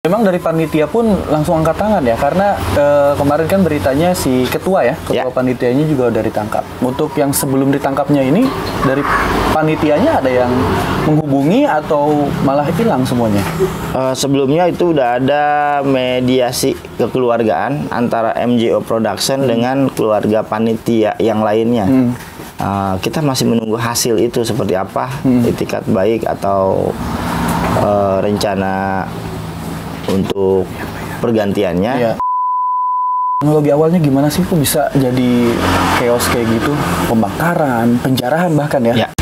Memang dari panitia pun langsung angkat tangan ya, karena kemarin kan beritanya si ketua panitianya juga udah ditangkap. Untuk yang sebelum ditangkapnya ini, dari panitianya ada yang menghubungi atau malah hilang semuanya? Sebelumnya itu udah ada mediasi kekeluargaan antara MJO Production dengan keluarga panitia yang lainnya. Kita masih menunggu hasil itu seperti apa, itikat baik atau rencana untuk pergantiannya. Ya. Teknologi awalnya gimana sih kok bisa jadi chaos kayak gitu? Pembakaran, penjarahan bahkan ya?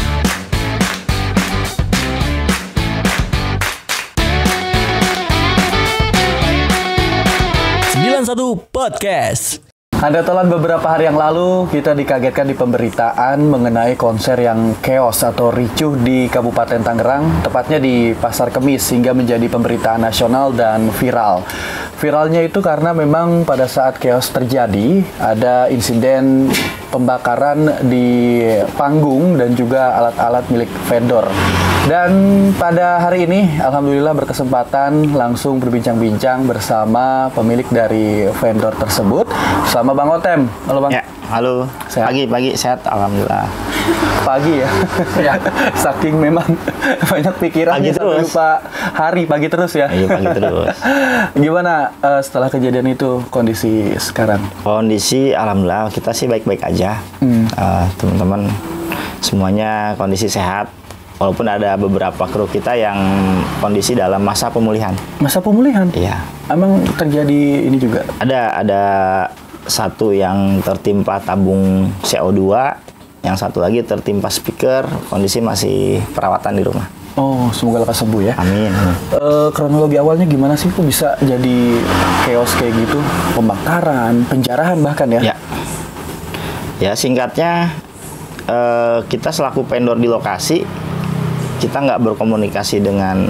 91 Podcast. Anda telan beberapa hari yang lalu kita dikagetkan di pemberitaan mengenai konser yang chaos atau ricuh di Kabupaten Tangerang, tepatnya di Pasar Kemis, hingga menjadi pemberitaan nasional dan viral. Viralnya itu karena memang pada saat chaos terjadi, ada insiden pembakaran di panggung dan juga alat-alat milik vendor. Dan pada hari ini, alhamdulillah berkesempatan langsung berbincang-bincang bersama pemilik dari vendor tersebut, sama Bang Otem. Halo Bang. Ya, halo. Sehat? Pagi sehat, alhamdulillah. Pagi ya? Ya. Saking memang banyak pikiran pagi sampai lupa hari, pagi terus ya? Iya, pagi terus. Gimana setelah kejadian itu kondisi sekarang? Kondisi alhamdulillah kita sih baik-baik aja. Teman-teman semuanya kondisi sehat. Walaupun ada beberapa kru kita yang kondisi dalam masa pemulihan. Masa pemulihan? Iya. Emang terjadi ini juga? Ada satu yang tertimpa tabung CO2, yang satu lagi tertimpa speaker, kondisi masih perawatan di rumah. Oh, semoga lekas sembuh ya. Amin. Kronologi awalnya gimana sih kok bisa jadi chaos kayak gitu? Pembakaran, penjarahan bahkan ya? Ya singkatnya, kita selaku vendor di lokasi, kita nggak berkomunikasi dengan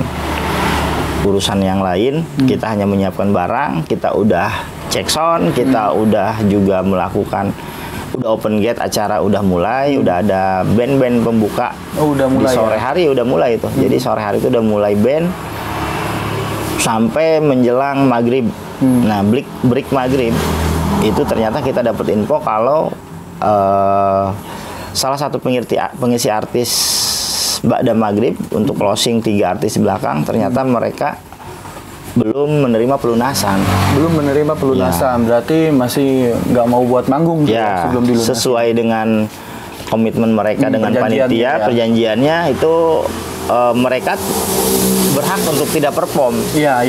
urusan yang lain. Kita hanya menyiapkan barang, kita udah cek sound, kita udah juga melakukan, udah open gate, acara udah mulai, udah ada band-band pembuka. Udah mulai di sore ya? hari udah mulai itu. Jadi sore hari itu udah mulai band sampai menjelang maghrib. Nah, break maghrib itu ternyata kita dapat info kalau salah satu pengisi artis Ba'da Maghrib untuk closing 3 artis belakang, ternyata mereka belum menerima pelunasan. Belum menerima pelunasan, berarti masih nggak mau buat manggung sebelum dilunasi. Sesuai dengan komitmen mereka dengan panitia, perjanjiannya itu mereka berhak untuk tidak perform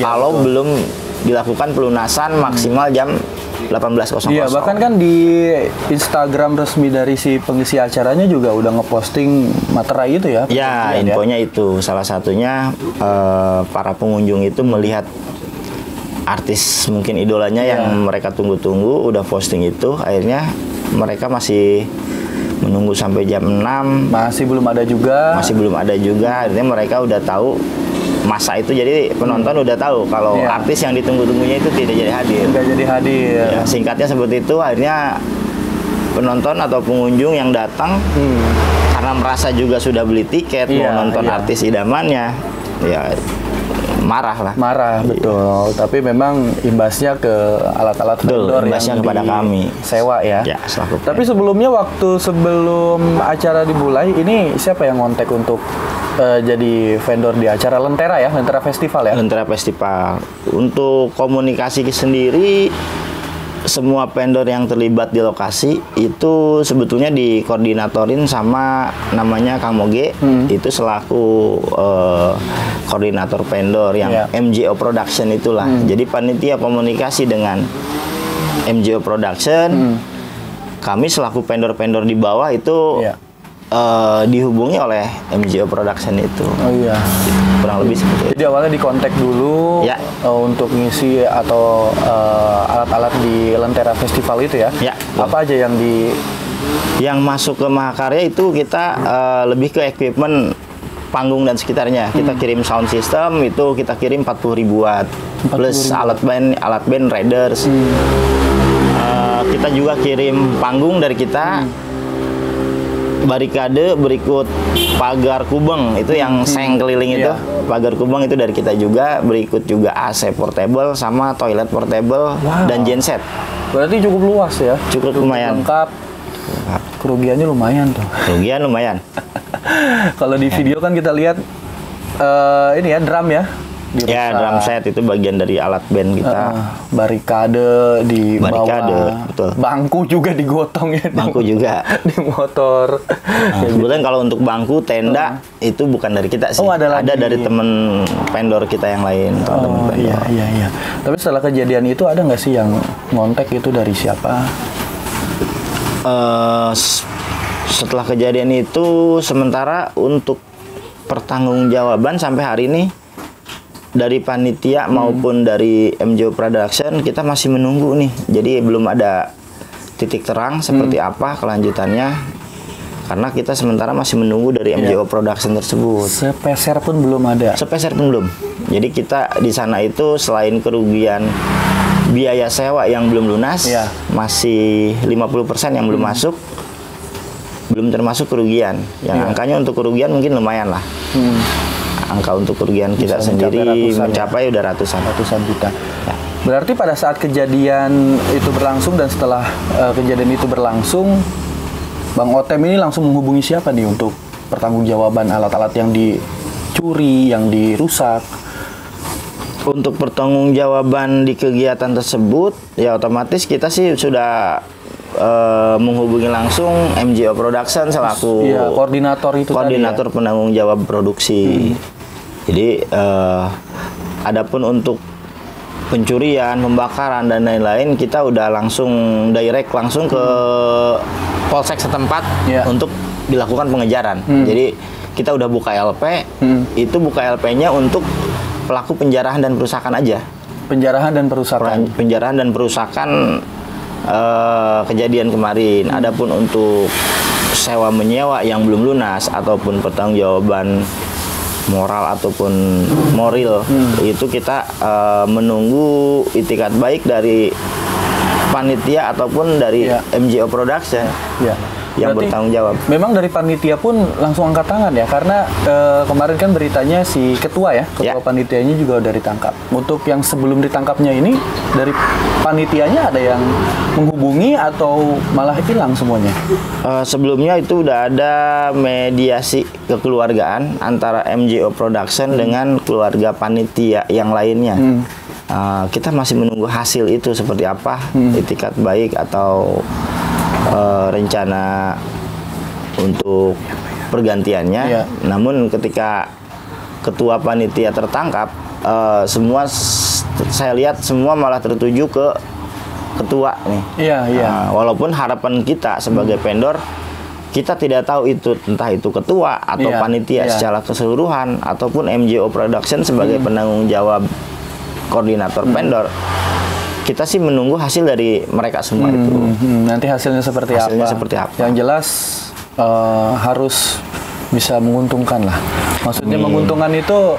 kalau belum dilakukan pelunasan maksimal jam 18.00. Iya, bahkan kan di Instagram resmi dari si pengisi acaranya juga udah ngeposting materai itu ya? Ya, infonya itu. Salah satunya para pengunjung itu melihat artis mungkin idolanya yang mereka tunggu-tunggu, udah posting itu. Akhirnya mereka masih menunggu sampai jam 6. Masih belum ada juga? Masih belum ada juga. Akhirnya mereka udah tahu masa itu, jadi penonton udah tahu kalau artis yang ditunggu-tunggunya itu tidak jadi hadir. Tidak jadi hadir. Ya, singkatnya seperti itu. Akhirnya penonton atau pengunjung yang datang karena merasa juga sudah beli tiket mau nonton artis idamannya, ya marah lah. Marah, betul. Tapi memang imbasnya ke alat-alat vendor yang kepada kami sewa ya. Ya, tapi sebelumnya sebelum acara dimulai, ini siapa yang ngontek untuk jadi vendor di acara Lentera ya, Lentera Festival ya? Lentera Festival. Untuk komunikasi sendiri, semua vendor yang terlibat di lokasi itu sebetulnya dikoordinatorin sama namanya Kang Moge, itu selaku koordinator vendor yang MJO Production itulah. Jadi panitia komunikasi dengan MJO Production, kami selaku vendor-vendor di bawah itu dihubungi oleh MJO Production itu. Oh iya. Kurang lebih seperti itu. Jadi awalnya dikontak dulu untuk ngisi atau alat-alat di Lentera Festival itu ya? Ya. Apa aja yang masuk ke Mahakarya itu kita lebih ke equipment panggung dan sekitarnya. Kita kirim sound system itu kita kirim 40.000 watt plus alat band Raiders. Kita juga kirim panggung dari kita. barikade, berikut pagar kubeng itu yang seng keliling itu. Iya. Pagar kubeng itu dari kita juga, berikut juga AC portable sama toilet portable dan genset. Berarti cukup luas ya. Cukup lumayan. Lengkap. Kerugiannya lumayan tuh. Kerugian lumayan. Kalau di video kan kita lihat ini ya drum ya. Dirusak. Ya, drum set itu bagian dari alat band kita. Barikade di Barikade, bawah. betul. Bangku juga digotong ya. Bangku juga. Di motor. Nah, kebetulan kalau untuk bangku, tenda itu bukan dari kita sih. Oh, ada lagi. dari temen vendor kita yang lain. Temen vendor. Iya. Tapi setelah kejadian itu ada nggak sih yang ngontek itu dari siapa? Setelah kejadian itu, sementara untuk pertanggungjawaban sampai hari ini dari panitia maupun dari MJO Production kita masih menunggu nih. Jadi belum ada titik terang seperti apa kelanjutannya, karena kita sementara masih menunggu dari MJO Production tersebut. Sepeser pun belum ada. Sepeser pun belum. Jadi kita di sana itu selain kerugian biaya sewa yang belum lunas, masih 50% yang belum masuk, belum termasuk kerugian. Yang angkanya untuk kerugian mungkin lumayan lah. Angka untuk kerugian kita sendiri mencapai udah ratusan juta. Ya. Berarti pada saat kejadian itu berlangsung dan setelah kejadian itu berlangsung, Bang Otem ini langsung menghubungi siapa nih untuk pertanggungjawaban alat-alat yang dicuri, yang dirusak? Untuk pertanggungjawaban di kegiatan tersebut, ya otomatis kita sih sudah menghubungi langsung MJO Production selaku koordinator penanggung jawab produksi. Jadi adapun untuk pencurian, pembakaran dan lain-lain kita udah langsung langsung ke polsek setempat untuk dilakukan pengejaran. Jadi kita udah buka LP, itu buka LP-nya untuk pelaku penjarahan dan perusakan aja. Penjarahan dan perusakan kejadian kemarin. Adapun untuk sewa menyewa yang belum lunas ataupun pertanggungjawaban moral ataupun moral itu kita menunggu itikat baik dari panitia ataupun dari MJO Production yang bertanggung jawab. Memang dari panitia pun langsung angkat tangan ya, karena kemarin kan beritanya si ketua panitianya juga udah ditangkap. Untuk yang sebelum ditangkapnya ini dari panitianya ada yang menghubungi atau malah hilang semuanya? Sebelumnya itu udah ada mediasi kekeluargaan antara MJO Production dengan keluarga panitia yang lainnya. Kita masih menunggu hasil itu seperti apa, itikat baik atau rencana untuk pergantiannya. Namun ketika ketua panitia tertangkap, semua saya lihat semua malah tertuju ke ketua nih. Walaupun harapan kita sebagai vendor, kita tidak tahu itu entah itu ketua atau panitia secara keseluruhan ataupun MJO Production sebagai penanggung jawab koordinator vendor. Kita sih menunggu hasil dari mereka semua itu. Nanti hasilnya seperti apa? Yang jelas harus bisa menguntungkan lah. Maksudnya menguntungkan itu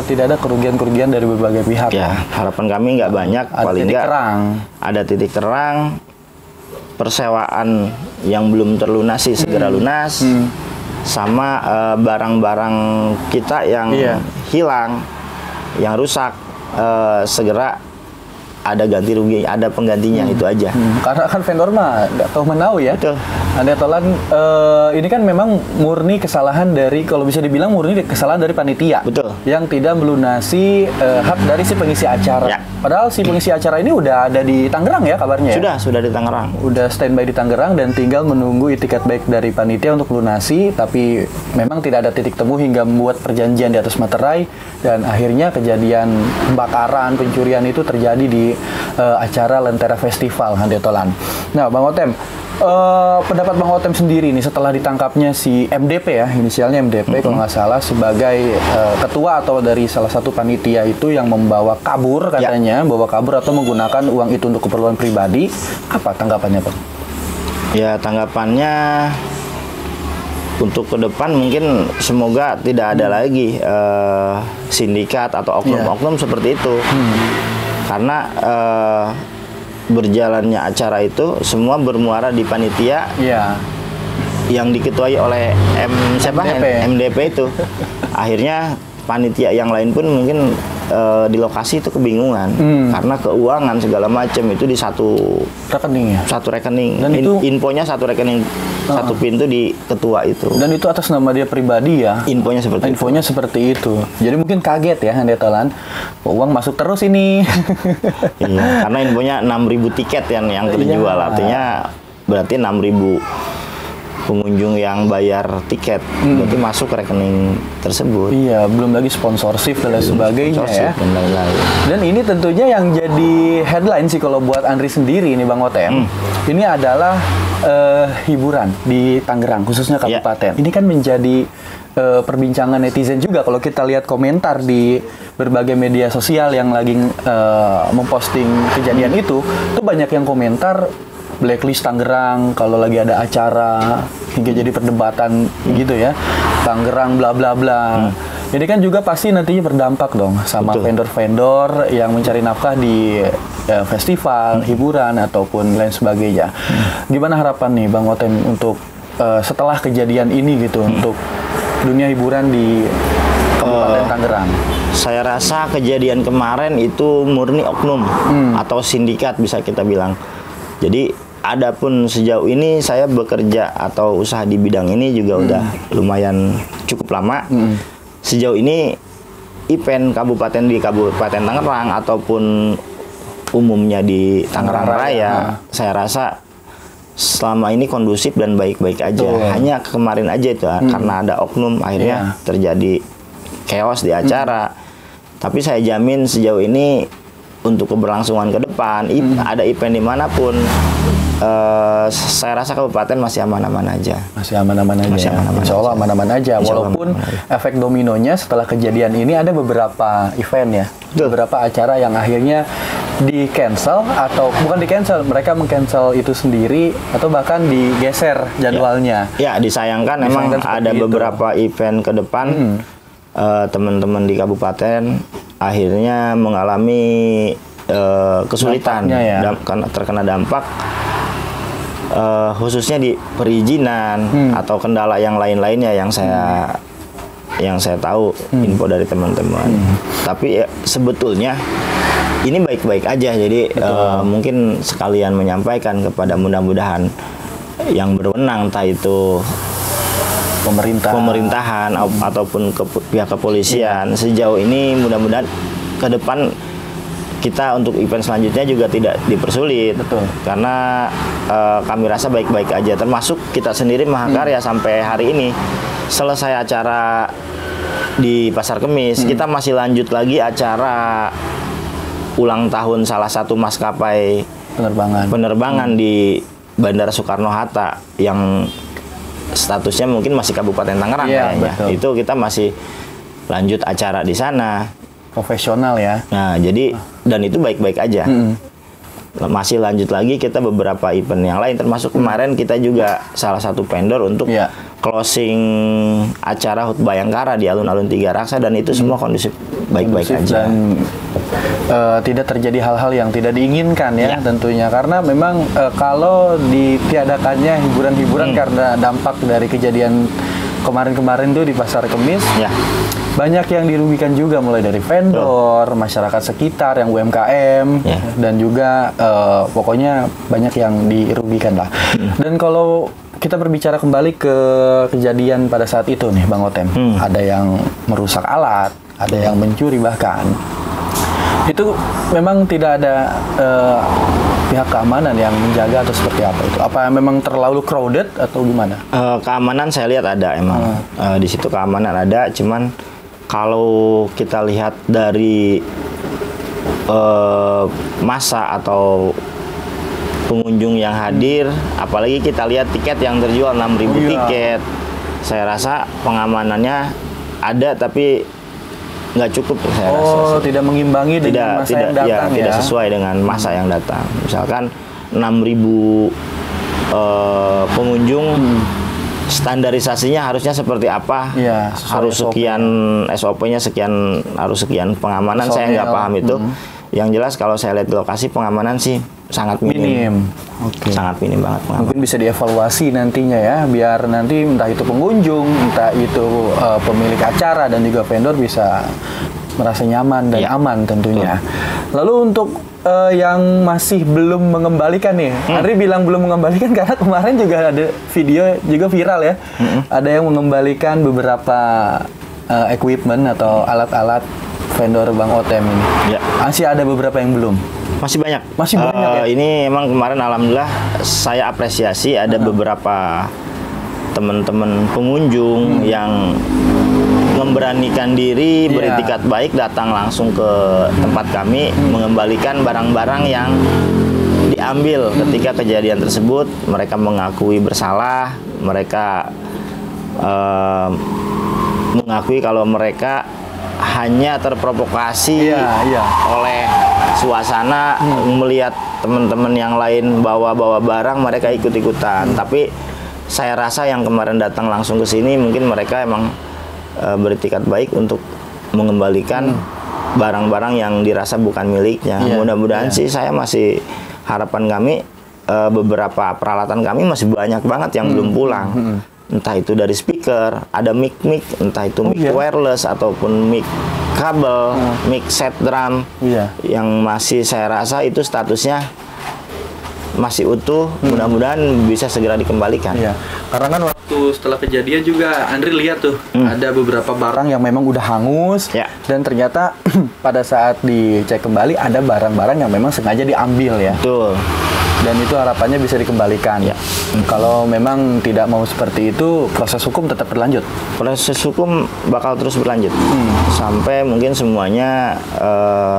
tidak ada kerugian-kerugian dari berbagai pihak. Ya, harapan kami nggak banyak. Paling nggak ada titik terang. Persewaan yang belum terlunasi segera lunas. Sama barang-barang kita yang hilang, yang rusak, segera ada ganti rugi, ada penggantinya, itu aja. Karena kan vendor mah nggak tahu menau ya. Betul. Anda Tolan, ini kan memang murni kesalahan dari, kalau bisa dibilang murni kesalahan dari panitia. Betul. Yang tidak melunasi hak dari si pengisi acara. Padahal si pengisi acara ini udah ada di Tangerang ya kabarnya. Sudah di Tangerang. Udah standby di Tangerang dan tinggal menunggu itikat baik dari panitia untuk lunasi, tapi memang tidak ada titik temu hingga membuat perjanjian di atas materai dan akhirnya kejadian pembakaran, pencurian itu terjadi di acara Lentera Festival Handetolan. Nah, Bang Otem, pendapat Bang Otem sendiri nih setelah ditangkapnya si MDP ya, inisialnya MDP kalau nggak salah, sebagai ketua atau dari salah satu panitia itu yang membawa kabur katanya, bawa kabur atau menggunakan uang itu untuk keperluan pribadi, apa tanggapannya, Bang? Ya, tanggapannya untuk ke depan mungkin semoga tidak ada lagi sindikat atau oknum-oknum seperti itu. Karena berjalannya acara itu semua bermuara di panitia yang diketuai oleh MDP. MDP itu. Akhirnya panitia yang lain pun mungkin di lokasi itu kebingungan karena keuangan segala macam itu di satu rekening. Dan itu infonya satu rekening, satu pintu di ketua itu. Dan itu atas nama dia pribadi ya. Infonya seperti itu. Jadi mungkin kaget ya Anda Tolan, uang masuk terus ini. Iya, karena infonya 6.000 tiket yang terjual, artinya berarti 6.000 pengunjung yang bayar tiket berarti masuk ke rekening tersebut. Iya, belum lagi sponsorship dan lain sebagainya ya. Dan lain-lain. Dan ini tentunya yang jadi headline sih kalau buat Andri sendiri nih Bang Otem. Ini adalah hiburan di Tangerang, khususnya kabupaten. Ini kan menjadi perbincangan netizen juga kalau kita lihat komentar di berbagai media sosial yang lagi memposting kejadian itu, tuh banyak yang komentar blacklist Tangerang kalau lagi ada acara, hingga jadi perdebatan gitu ya. Tangerang bla bla bla. Ini kan juga pasti nantinya berdampak dong sama vendor-vendor yang mencari nafkah di festival, hiburan ataupun lain sebagainya. Gimana harapan nih Bang Otem untuk setelah kejadian ini gitu untuk dunia hiburan di Kabupaten Tangerang? Saya rasa kejadian kemarin itu murni oknum atau sindikat bisa kita bilang. Jadi adapun sejauh ini saya bekerja atau usaha di bidang ini juga udah lumayan cukup lama. Sejauh ini event kabupaten di Kabupaten Tangerang ataupun umumnya di Tangerang Raya, saya rasa selama ini kondusif dan baik-baik aja. Hanya kemarin aja itu karena ada oknum akhirnya terjadi chaos di acara. Tapi saya jamin sejauh ini untuk keberlangsungan ke depan, ada event dimanapun, saya rasa kabupaten masih aman-aman aja. Masih aman-aman aja. Insya Allah aman-aman aja. Walaupun efek dominonya setelah kejadian ini ada beberapa event ya, beberapa acara yang akhirnya di cancel atau bukan di cancel, mereka meng-cancel itu sendiri atau bahkan digeser jadwalnya. Ya, disayangkan memang ada beberapa event ke depan. Teman-teman di kabupaten akhirnya mengalami kesulitan karena terkena dampak khususnya di perizinan atau kendala yang lain-lainnya yang saya tahu info dari teman-teman. Tapi sebetulnya ini baik-baik aja, jadi mungkin sekalian menyampaikan kepada mudah-mudahan yang berwenang, entah itu pemerintahan ataupun pihak kepolisian, sejauh ini mudah-mudahan ke depan kita untuk event selanjutnya juga tidak dipersulit. Karena kami rasa baik-baik aja, termasuk kita sendiri Mahakarya sampai hari ini selesai acara di Pasar Kemis, kita masih lanjut lagi acara ulang tahun salah satu maskapai penerbangan di Bandara Soekarno-Hatta yang statusnya mungkin masih Kabupaten Tangerang kayaknya. Itu kita masih lanjut acara di sana. Profesional ya. Nah, jadi dan itu baik-baik aja. Masih lanjut lagi kita beberapa event yang lain, termasuk kemarin kita juga salah satu vendor untuk closing acara HUT Bayangkara di alun-alun Tiga Raksa, dan itu semua kondusif baik-baik aja. Dan tidak terjadi hal-hal yang tidak diinginkan ya tentunya, karena memang kalau ditiadakannya hiburan-hiburan karena dampak dari kejadian kemarin-kemarin tuh di Pasar Kemis, banyak yang dirugikan juga, mulai dari vendor, masyarakat sekitar, yang UMKM, dan juga pokoknya banyak yang dirugikan lah. Dan kalau kita berbicara kembali ke kejadian pada saat itu nih Bang Otem, ada yang merusak alat, ada yang mencuri bahkan. Itu memang tidak ada pihak keamanan yang menjaga atau seperti apa itu? Apa memang terlalu crowded atau gimana? Keamanan saya lihat ada emang. Di situ keamanan ada, cuman kalau kita lihat dari masa atau pengunjung yang hadir, apalagi kita lihat tiket yang terjual 6.000 tiket, saya rasa pengamanannya ada tapi nggak cukup, saya rasa. Tidak mengimbangi dengan masa yang datang ya? Tidak sesuai dengan masa yang datang. Misalkan 6.000 pengunjung, standarisasinya harusnya seperti apa? Harus sekian SOP-nya, sekian, harus sekian pengamanan, saya nggak paham itu. Yang jelas kalau saya lihat di lokasi pengamanan sih sangat minim. Oke. Sangat minim banget pengamanan. Mungkin bisa dievaluasi nantinya ya, biar nanti entah itu pengunjung, entah itu pemilik acara dan juga vendor bisa merasa nyaman dan aman tentunya. Lalu untuk yang masih belum mengembalikan nih, Andri bilang belum mengembalikan karena kemarin juga ada video juga viral ya, ada yang mengembalikan beberapa equipment atau alat-alat vendor Bang Otem ini. Ya. Masih ada beberapa yang belum. Masih banyak. Masih banyak ya? Ini emang kemarin alhamdulillah saya apresiasi ada beberapa teman-teman pengunjung yang memberanikan diri, beritikat baik datang langsung ke tempat kami mengembalikan barang-barang yang diambil ketika kejadian tersebut. Mereka mengakui bersalah, mereka mengakui kalau mereka hanya terprovokasi oleh suasana melihat teman-teman yang lain bawa-bawa barang, mereka ikut-ikutan. Tapi saya rasa yang kemarin datang langsung ke sini mungkin mereka emang beretikat baik untuk mengembalikan barang-barang yang dirasa bukan miliknya. Mudah-mudahan sih saya masih harapan kami beberapa peralatan kami masih banyak banget yang belum pulang. Entah itu dari speaker, ada mic, entah itu mic wireless ataupun mic kabel, mic set drum, yang masih saya rasa itu statusnya masih utuh. Mudah-mudahan bisa segera dikembalikan. Karena kan waktu setelah kejadian juga Andri lihat tuh ada beberapa barang yang memang udah hangus dan ternyata pada saat dicek kembali ada barang-barang yang memang sengaja diambil ya. Betul. Dan itu harapannya bisa dikembalikan. Kalau memang tidak mau seperti itu, proses hukum tetap berlanjut. Proses hukum bakal terus berlanjut sampai mungkin semuanya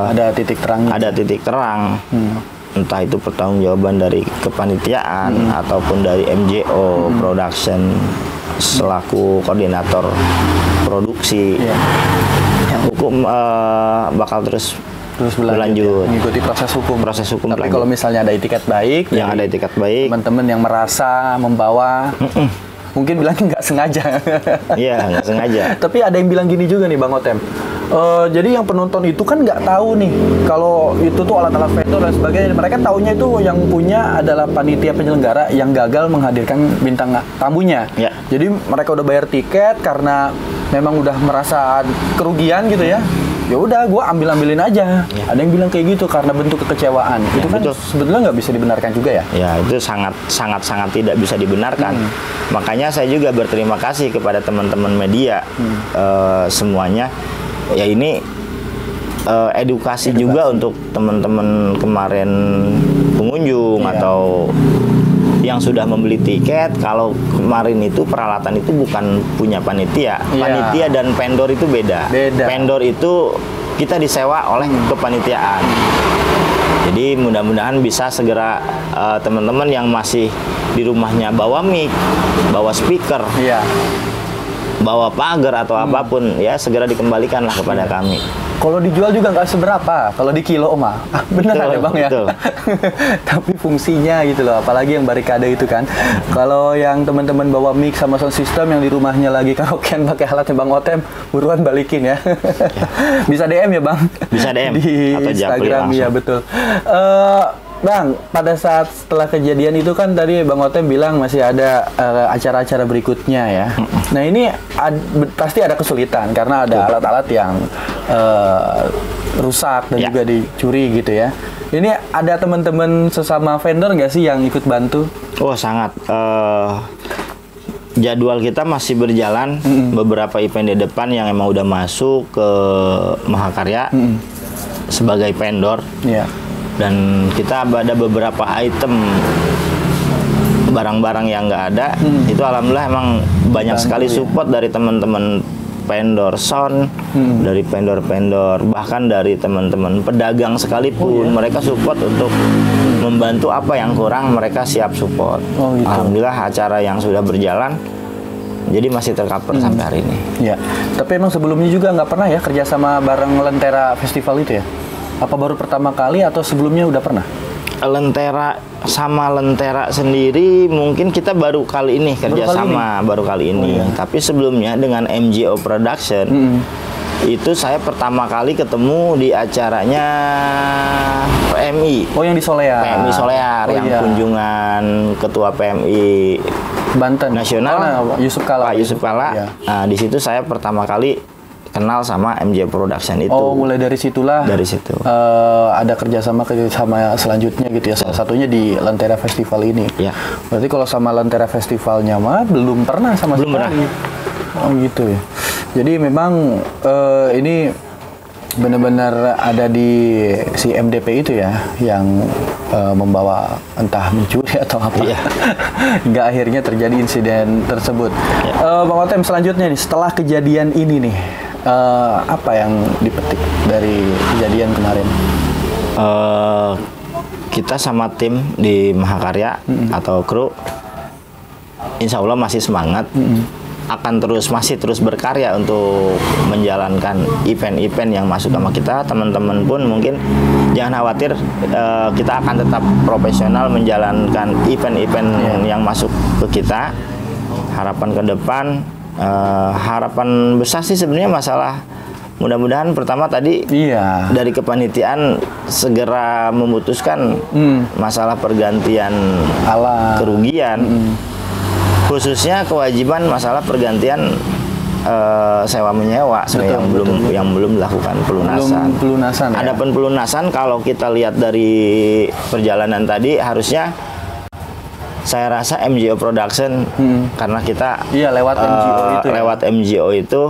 ada titik terang. Ada titik terang. Entah itu pertanggungjawaban dari kepanitiaan ataupun dari MJO Production selaku koordinator produksi. Hukum bakal terus berlanjut. Mengikuti proses hukum. Tapi berlanjut. kalau misalnya ada etiket baik, yang ada etiket baik, teman-teman yang merasa membawa, mungkin bilang nggak sengaja. Iya, nggak sengaja. Tapi ada yang bilang gini juga nih Bang Otem. Jadi yang penonton itu kan nggak tahu nih kalau itu tuh alat-alat vendor dan sebagainya. Mereka taunya itu yang punya adalah panitia penyelenggara yang gagal menghadirkan bintang tamunya. Jadi mereka udah bayar tiket karena memang udah merasa kerugian gitu ya. Ya udah, gue ambilin aja. Ada yang bilang kayak gitu karena bentuk kekecewaan. Itu kan sebetulnya nggak bisa dibenarkan juga ya? Ya, itu sangat tidak bisa dibenarkan. Makanya saya juga berterima kasih kepada teman-teman media semuanya. Ya ini edukasi juga untuk teman-teman kemarin pengunjung atau yang sudah membeli tiket. Kalau kemarin itu peralatan itu bukan punya panitia. Panitia dan vendor itu beda. Vendor itu kita disewa oleh kepanitiaan. Jadi mudah-mudahan bisa segera teman-teman yang masih di rumahnya bawa mic, bawa speaker, bawa pagar atau apapun ya segera dikembalikanlah kepada kami. Kalau dijual juga nggak seberapa, kalau di kilo mah benar ya Bang ya. Tapi fungsinya gitu loh, apalagi yang barikade itu kan. Kalau yang teman-teman bawa mic sama sound system yang di rumahnya lagi karaokean pakai alatnya Bang Otem, buruan balikin ya. Bisa DM ya Bang? Bisa DM di atau Instagram ya betul. Bang, pada saat setelah kejadian itu kan tadi Bang Otem bilang masih ada acara-acara berikutnya ya. Nah ini pasti ada kesulitan karena ada alat-alat yang rusak dan juga dicuri gitu ya. Ini ada teman-teman sesama vendor nggak sih yang ikut bantu? Oh sangat. Jadwal kita masih berjalan. Beberapa event di depan yang emang udah masuk ke Mahakarya sebagai vendor. Dan kita ada beberapa item barang-barang yang nggak ada. Itu alhamdulillah emang banyak sekali support dari teman-teman vendor sound, dari vendor-vendor, bahkan dari teman-teman pedagang sekalipun. Mereka support untuk membantu apa yang kurang, mereka siap support. Alhamdulillah acara yang sudah berjalan jadi masih tercover sampai hari ini. Tapi emang sebelumnya juga nggak pernah ya kerja sama bareng Lentera Festival itu ya? Apa baru pertama kali atau sebelumnya udah pernah? Lentera sendiri mungkin kita baru kali ini kerjasama baru kali ini. Tapi sebelumnya dengan MJO Production Itu saya pertama kali ketemu di acaranya PMI. Oh, yang di Solear. PMI Solear, yang kunjungan Ketua PMI Banten Nasional, Yusuf Kala. Pak Yusuf Kala. Iya. Nah, di situ saya pertama kali kenal sama MJ Production itu. Oh, mulai dari situlah. Dari situ. Ada kerjasama selanjutnya gitu ya. Salah satunya di Lentera Festival ini. Ya. Berarti kalau sama Lentera Festivalnya mah belum pernah sama Belum sekali. pernah. Oh gitu ya. Jadi memang ini benar-benar ada di si MDP itu ya yang membawa entah mencuri atau apa. Iya. Hingga akhirnya terjadi insiden tersebut. Bang Otem, selanjutnya nih setelah kejadian ini nih apa yang dipetik dari kejadian kemarin? Kita sama tim di Mahakarya atau kru, insya Allah masih semangat. Akan masih terus berkarya untuk menjalankan event-event yang masuk sama kita. Teman-teman pun mungkin jangan khawatir, kita akan tetap profesional menjalankan event-event yang masuk ke kita. Harapan ke depan, harapan besar sih sebenarnya masalah mudah-mudahan pertama tadi dari kepanitiaan segera memutuskan masalah pergantian kerugian. Khususnya kewajiban masalah pergantian sewa menyewa yang belum melakukan pelunasan. Ya? Adapun pelunasan kalau kita lihat dari perjalanan tadi harusnya saya rasa MGO Production karena kita lewat MGO itu. Lewat MGO itu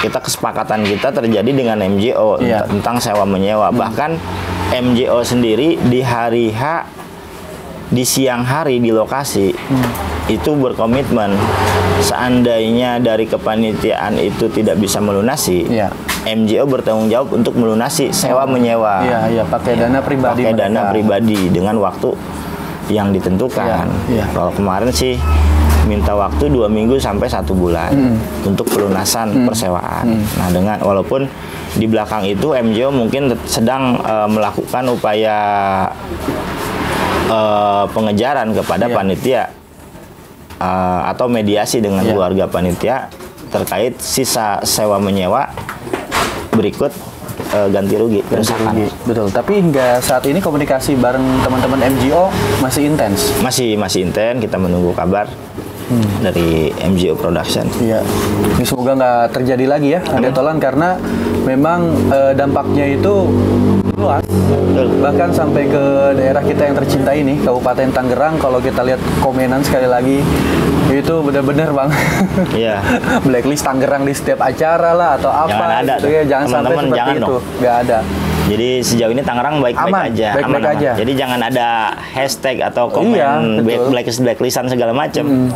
kita kesepakatan kita terjadi dengan MGO tentang sewa menyewa. Bahkan MGO sendiri di hari H di siang hari di lokasi itu berkomitmen seandainya dari kepanitiaan itu tidak bisa melunasi, MGO bertanggung jawab untuk melunasi sewa menyewa. Pakai dana pribadi. Pakai dana pribadi dengan waktu yang ditentukan. Kalau kemarin sih minta waktu 2 minggu sampai 1 bulan untuk pelunasan persewaan. Nah, dengan walaupun di belakang itu MGO mungkin sedang melakukan upaya pengejaran kepada panitia atau mediasi dengan keluarga panitia terkait sisa sewa menyewa berikut ganti rugi kerusakan. Betul. Tapi hingga saat ini komunikasi bareng teman-teman MGO masih intens. Masih intens. Kita menunggu kabar dari MGO Production. Iya. Ini semoga nggak terjadi lagi ya, Tolan, karena memang dampaknya itu luas. Bahkan sampai ke daerah kita yang tercinta ini, Kabupaten Tangerang. Kalau kita lihat komenan sekali lagi, itu benar-benar Bang. Iya. Blacklist Tangerang di setiap acara lah atau apa. Jangan ada. Gitu ya. Jangan sampai seperti jangan itu. Nggak ada. Jadi sejauh ini Tangerang baik-baik aja. Baik-baik aja. Jadi jangan ada hashtag atau komen blacklistan segala macam.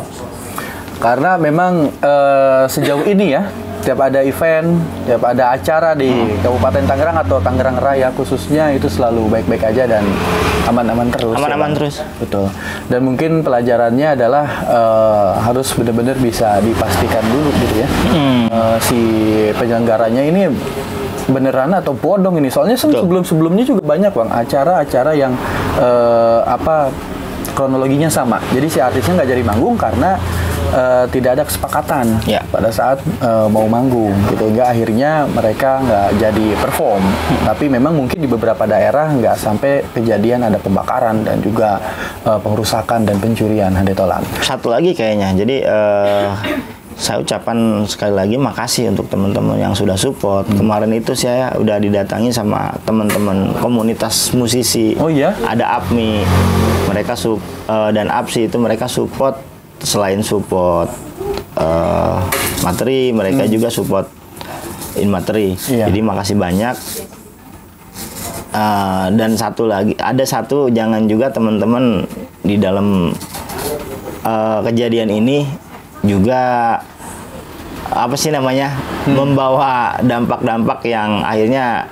Karena memang sejauh ini ya, tiap ada event, tiap ada acara di Kabupaten Tangerang atau Tangerang Raya khususnya itu selalu baik-baik aja dan aman-aman terus. Aman-aman terus. Betul. Dan mungkin pelajarannya adalah harus benar-benar bisa dipastikan dulu gitu ya. Si penyelenggaranya ini beneran atau bodong ini. Soalnya sebelum-sebelumnya juga banyak Bang acara-acara yang kronologinya sama. Jadi si artisnya nggak jadi manggung karena tidak ada kesepakatan pada saat mau manggung gitu, hingga akhirnya mereka nggak jadi perform. Tapi memang mungkin di beberapa daerah nggak sampai kejadian ada pembakaran dan juga pengerusakan dan pencurian. Tolan. Satu lagi kayaknya, jadi saya ucapkan sekali lagi makasih untuk teman-teman yang sudah support. Kemarin itu saya udah didatangi sama teman-teman komunitas musisi. Oh iya? Ada APMI, mereka dan APSI itu mereka support. Selain support materi, mereka juga support in materi. Jadi makasih banyak. Dan ada satu, jangan juga teman-teman di dalam kejadian ini juga membawa dampak-dampak yang akhirnya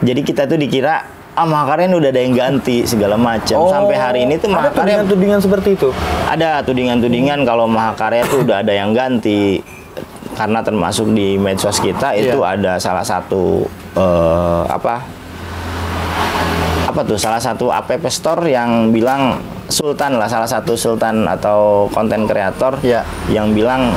jadi kita tuh dikira Mahakarya udah ada yang ganti segala macam. Sampai hari ini tuh Mahakarya ada tudingan seperti itu. Ada tudingan kalau Mahakarya tuh udah ada yang ganti, karena termasuk di medsos kita itu ada salah satu salah satu app store yang bilang Sultan lah, salah satu Sultan atau konten kreator yang bilang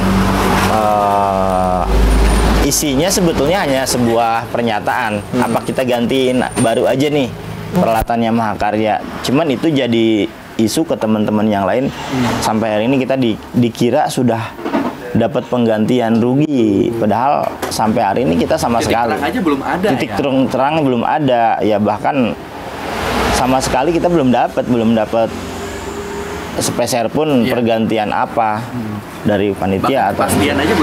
isinya sebetulnya hanya sebuah pernyataan. Apa kita gantiin baru aja nih peralatannya Mahakarya. Cuman itu jadi isu ke teman-teman yang lain. Sampai hari ini kita dikira sudah dapat penggantian rugi, padahal sampai hari ini kita sama titik sekali terang aja belum ada. titik terang belum ada, ya bahkan sama sekali kita belum dapat sepeser pun pergantian apa dari panitia.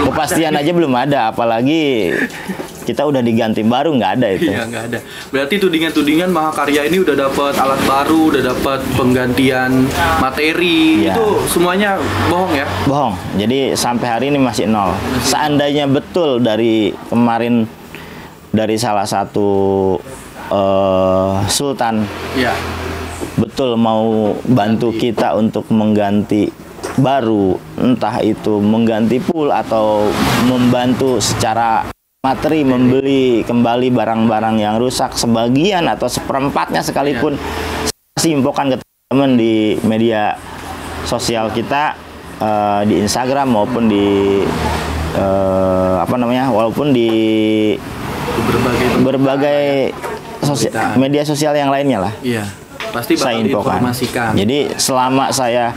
Kepastian aja belum ada, apalagi kita udah diganti baru, nggak ada itu. Iya, nggak ada. Berarti tudingan-tudingan Mahakarya ini udah dapat alat baru, udah dapat penggantian materi, Iya. itu semuanya bohong ya? Bohong. Jadi sampai hari ini masih nol. Seandainya betul dari kemarin dari salah satu sultan Iya. betul mau bantu kita untuk mengganti baru, entah itu mengganti pool atau membantu secara materi membeli kembali barang-barang yang rusak sebagian atau seperempatnya sekalipun, saya infokan ke teman di media sosial kita, di Instagram maupun di walaupun di berbagai media sosial yang lainnya lah. Iya. Pasti bakal Saya infokan. diinformasikan. Jadi selama saya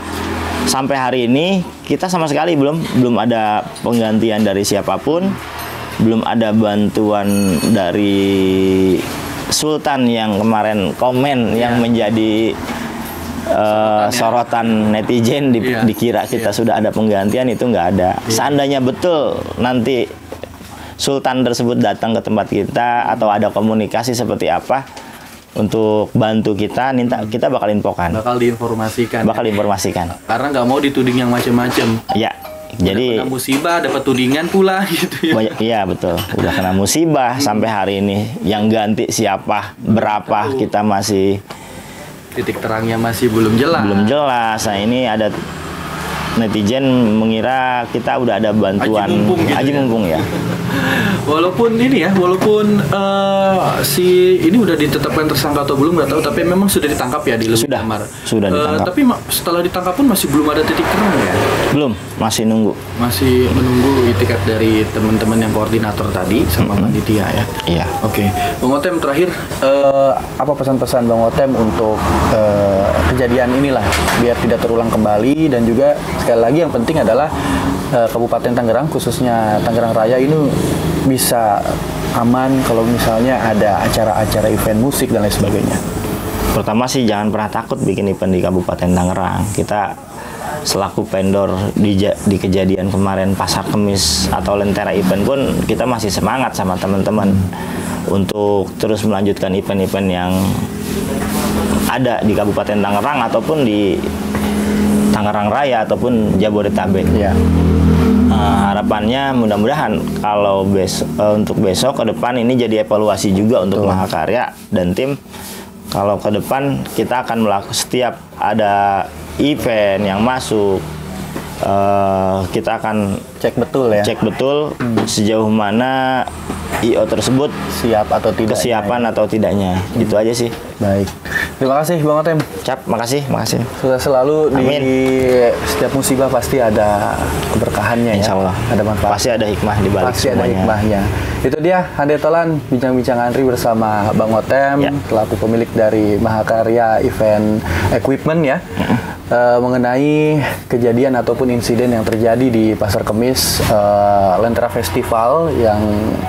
sampai hari ini kita sama sekali belum ada penggantian dari siapapun, belum ada bantuan dari Sultan yang kemarin komen yang menjadi sorotan netizen dikira kita sudah ada penggantian, itu nggak ada. Seandainya betul nanti Sultan tersebut datang ke tempat kita atau ada komunikasi seperti apa untuk bantu kita, kita bakal infokan. Bakal diinformasikan. Karena nggak mau dituding yang macam-macam. Ya, jadi kena musibah, dapat tudingan pula gitu ya. Iya betul. Udah kena musibah sampai hari ini. Yang ganti siapa, berapa, kita masih titik terangnya masih belum jelas. Nah, ini ada netizen mengira kita udah ada bantuan Aji mumpung ya. Walaupun si ini udah ditetapkan tersangka atau belum nggak tahu, tapi memang sudah ditangkap ya di Lubuk Damar. Sudah ditangkap. Tapi setelah ditangkap pun masih belum ada titik terang ya. Belum, masih nunggu. Masih menunggu itikat dari teman-teman yang koordinator tadi sama panitia ya. Iya. Oke, Bang Otem terakhir apa pesan-pesan Bang Otem untuk kejadian inilah biar tidak terulang kembali, dan juga sekali lagi yang penting adalah Kabupaten Tangerang khususnya Tangerang Raya ini bisa aman kalau misalnya ada acara-acara event musik dan lain sebagainya. Pertama sih jangan pernah takut bikin event di Kabupaten Tangerang. Kita selaku vendor di kejadian kemarin Pasar Kemis atau Lentera Event pun kita masih semangat sama teman-teman untuk terus melanjutkan event-event yang ada di Kabupaten Tangerang ataupun di Tangerang Raya ataupun Jabodetabek. Ya. Harapannya mudah-mudahan kalau untuk besok ke depan ini jadi evaluasi juga untuk Mahakarya dan tim. Kalau ke depan kita akan melakukan setiap ada event yang masuk, kita akan Cek betul ya. cek betul sejauh mana IO tersebut Siap atau tidak. kesiapan atau tidaknya. Itu aja sih. Baik. Terima kasih Bang Otem. Cap, makasih. Sudah selalu Amin. di setiap musibah pasti ada keberkahannya ya. Insya Allah. Ada manfaat. Pasti ada hikmah di balik Pasti ada semuanya. hikmahnya. Itu dia Hande Tolan bincang-bincang Andri bersama Bang Otem, Ya. selaku pemilik dari Mahakarya Event Equipment ya. Mengenai kejadian ataupun insiden yang terjadi di Pasar Kemis Lentera Festival yang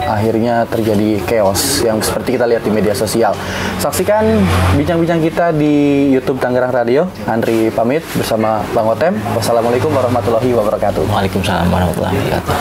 akhirnya terjadi chaos yang seperti kita lihat di media sosial. Saksikan bincang-bincang kita di YouTube Tangerang Radio. Andri pamit bersama Bang Otem. Wassalamualaikum warahmatullahi wabarakatuh. Waalaikumsalam warahmatullahi wabarakatuh.